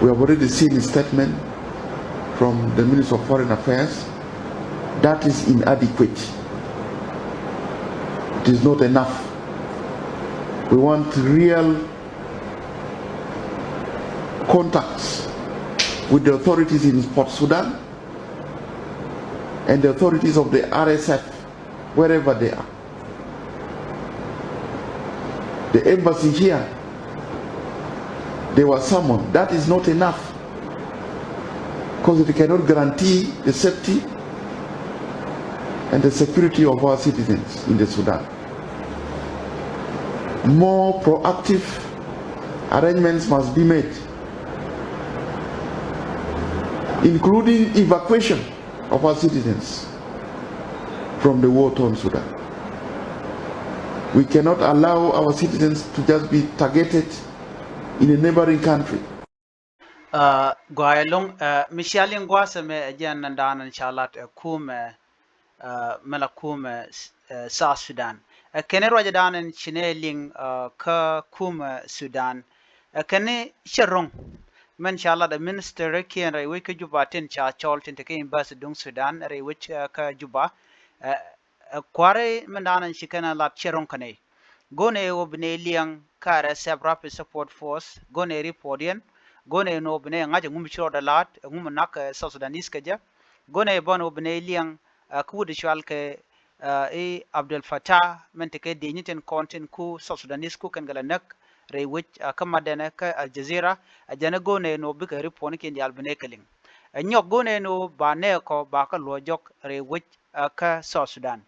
We have already seen a statement from the Minister of Foreign Affairs. That is inadequate. It is not enough. We want real contacts with the authorities in Port Sudan and the authorities of the RSF, wherever they are. The embassy here, they were summoned. That is not enough, because it cannot guarantee the safety and the security of our citizens in the Sudan. More proactive arrangements must be made, including evacuation of our citizens from the war-torn Sudan. We cannot allow our citizens to just be targeted in a neighboring country. Guayalong, Micheling Guasame again and down and Charlotte kuumɛ Malakume South Sudan. Kene Rajadan and Chineling ka kuumɛ Sudan. Kene Sharong. Men Charlotte the minister Reki and Rewika Juba tin cha Cholton to came bus dung Sudan, Rewich ka Juba. Quare Mandan and Chicana lat Cherong Kane. Gone obne liang kara sab rapid support force, gone reportian. Gone no bene ngaje ngum chiro da lat ngum nak South Sudanese kaja gone bon obne liang ku de chwal ke e Abdel Fattah menteke de nyiten content ku South Sudanese ku kan gala nak re wich kama dene ka Al Jazeera ajana gone no bika report ke ndial bene keling nyok gone no ba ne ko ba ka lojok re wich ka South Sudan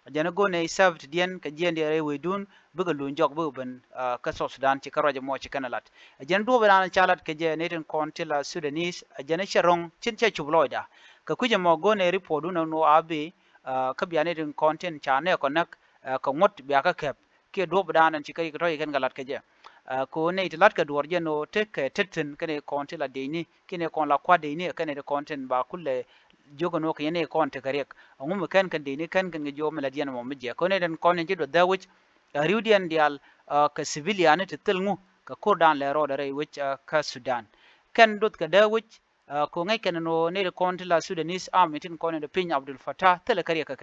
ajana gone served dien ka jende re wedun buga lunjok bu ben ka South Sudan ci karaje mo ci kanalat ajan do bana chalat ke je neten kontila Sudanese ajana sharong cin ce chubloida ka kuje mo gone report no abe ka biya neten content cha ne ko nak ka ngot biya ka kep ke do bana ci kai to ken galat ke je ko ne itilat ka dorje no tek tetten kene kontila deini kene kon la kwa deini kene de content ba kulle jogo no ke ne kon te karek ngum kan deini kan jo meladian mo mije ko ne den kon ci do da which Riudian dial ka civilian te telngu ka Kurdan le ro dare which ka Sudan kan dot ka da which ko ngai kan no ne de kontila Sudanese army tin kon de pin Abdul Fattah tele kariya ka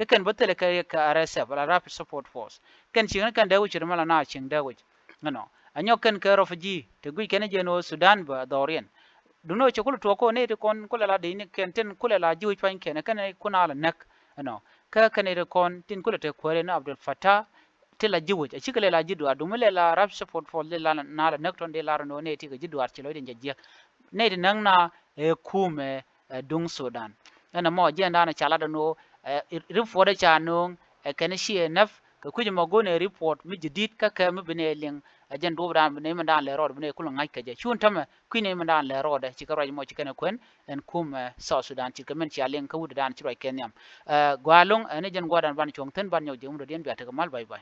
kan ba tele kariya ka RSF la rapid support force kan shi kan da which mala na chin da which no anyo kan ka refugee te gui kan je no Sudan ba dorian duno che kul to ko ne de kon kula la de ni kan tin kula la ji which pan kan kuna la nak no ka kan de kon tin kula te kware na Abdul Fattah tela jiwuj achikale la jidu adumule la rap support for le la na la nekton de la no ne tiga jidu archilo de njajia ne de nangna kuumɛ dung Sudan ana mo jenda na chala no report de chanung kene shi enaf ka kuji magone report mi jidit ka ka mi bene ling ajen do bran bene man dan le rod bene kulu ngai kaje chun tama kuine man dan le rod chikaro mo chikene kwen en kuumɛ South Sudan chikamen chaling ka wud dan chiro kenyam gwalung ene jen gwadan ban chongten ban nyaw jemu do den biata kamal bye bye